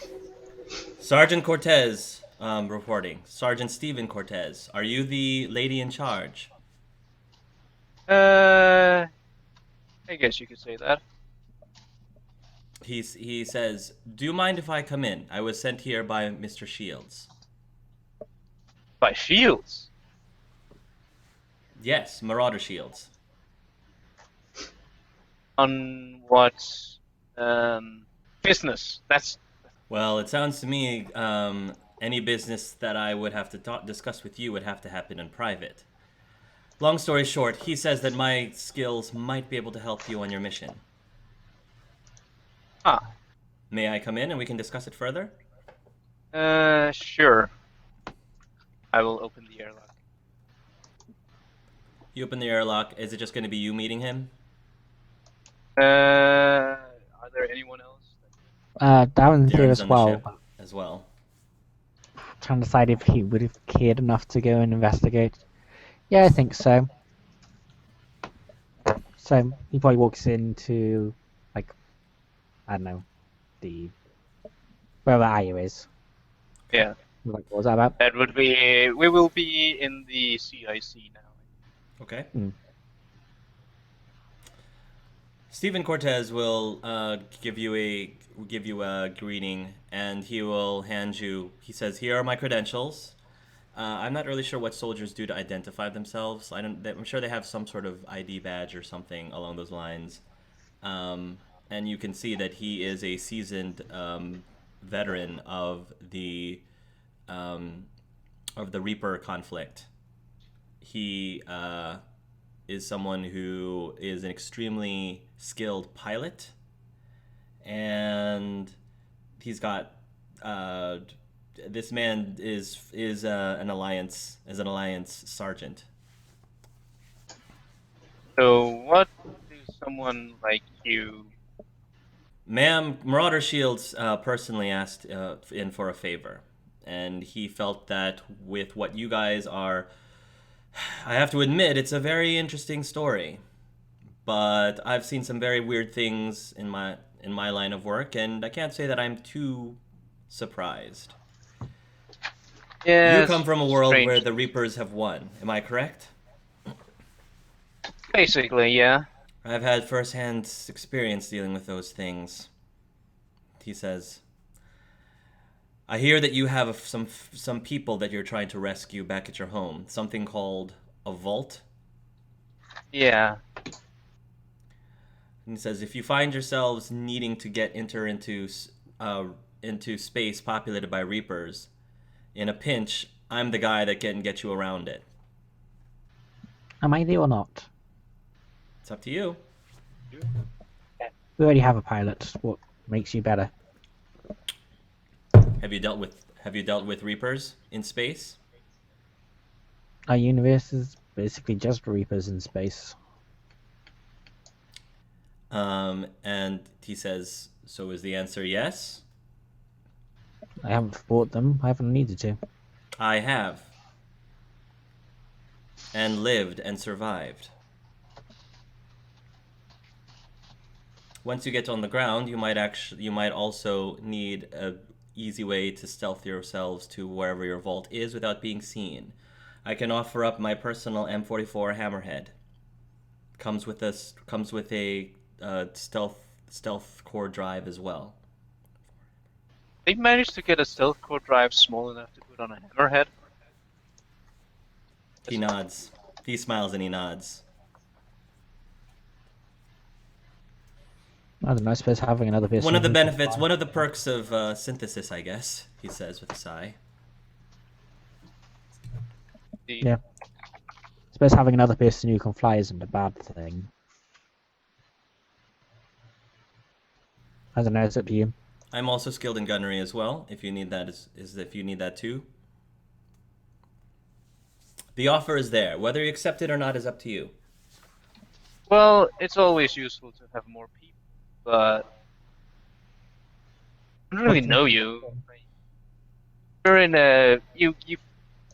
Sergeant Cortez, reporting. Sergeant Stephen Cortez, are you the lady in charge? I guess you could say that. He says, do you mind if I come in? I was sent here by Mr. Shields. By Shields. Yes, Marauder Shields. On what business? That's Well, it sounds to me any business that I would have to discuss with you would have to happen in private. Long story short, he says that my skills might be able to help you on your mission. May I come in and we can discuss it further? Sure. I will open the airlock. You open the airlock. Is it just going to be you meeting him? Are there anyone else? Darren's here Darren's as on the well. ship as well. Trying to decide if he would have cared enough to go and investigate. Yeah, I think so. So he probably walks into, I don't know, wherever Aya is. Yeah. What was that about? That would be. We will be in the CIC now. Okay. Mm. Stephen Cortez will give you a greeting, and he will hand you. He says, "Here are my credentials." I'm not really sure what soldiers do to identify themselves. I'm sure they have some sort of ID badge or something along those lines. And you can see that he is a seasoned veteran of the Reaper conflict. He is someone who is an extremely skilled pilot, and he's got this man is an alliance sergeant. So what do someone like you? Ma'am, Marauder Shields personally asked in for a favor. and he felt that with what you guys are, I have to admit, it's a very interesting story. But I've seen some very weird things in my line of work, and I can't say that I'm too surprised. You Yes, come from a world where strange. the Reapers have won. Am I correct? Basically, yeah. I've had first-hand experience dealing with those things. He says, I hear that you have some people that you're trying to rescue back at your home. Something called a vault. Yeah. And he says, if you find yourselves needing to enter into space populated by Reapers, in a pinch, I'm the guy that can get you around it. Am I there or not? It's up to you. We already have a pilot. What makes you better? Have you dealt with Reapers in space? Our universe is basically just Reapers in space. And he says, so is the answer yes? I haven't fought them. I haven't needed to. I have. And lived and survived. Once you get on the ground, you might also need a easy way to stealth yourselves to wherever your vault is without being seen. I can offer up my personal M44 Hammerhead. Comes with a stealth core drive as well. They managed to get a stealth core drive small enough to put on a hammerhead. He nods. He smiles and he nods. I don't know. I suppose having another person. One of the who can benefits, fly- one of the perks of synthesis, I guess, he says with a sigh. Yeah. I suppose having another person who can fly isn't a bad thing. I don't know. It's up to you. I'm also skilled in gunnery as well. If you need that, if you need that too. The offer is there. Whether you accept it or not is up to you. Well, it's always useful to have more people, but I don't really know you. We're in a you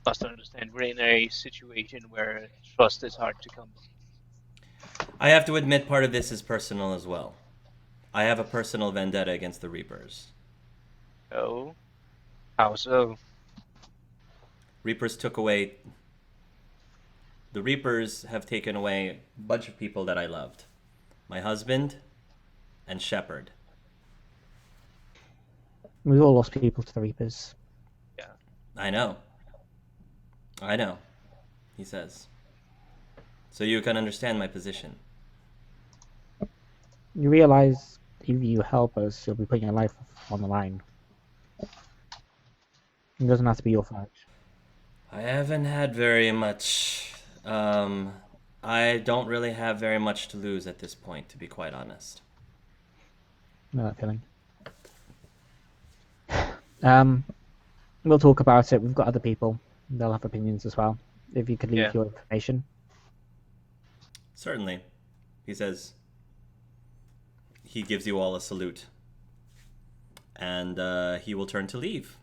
must understand we're in a situation where trust is hard to come by. I have to admit, part of this is personal as well. I have a personal vendetta against the Reapers. Oh, how so? Reapers took away. The Reapers have taken away a bunch of people that I loved. My husband and Shepard. We've all lost people to the Reapers. Yeah. I know, he says. So you can understand my position. You realise if you help us, you'll be putting your life on the line. It doesn't have to be your fault. I haven't had very much. I don't really have very much to lose at this point, to be quite honest. I know that feeling. We'll talk about it. We've got other people. They'll have opinions as well. If you could leave Yeah. your information. Certainly, he says. He gives you all a salute. And he will turn to leave.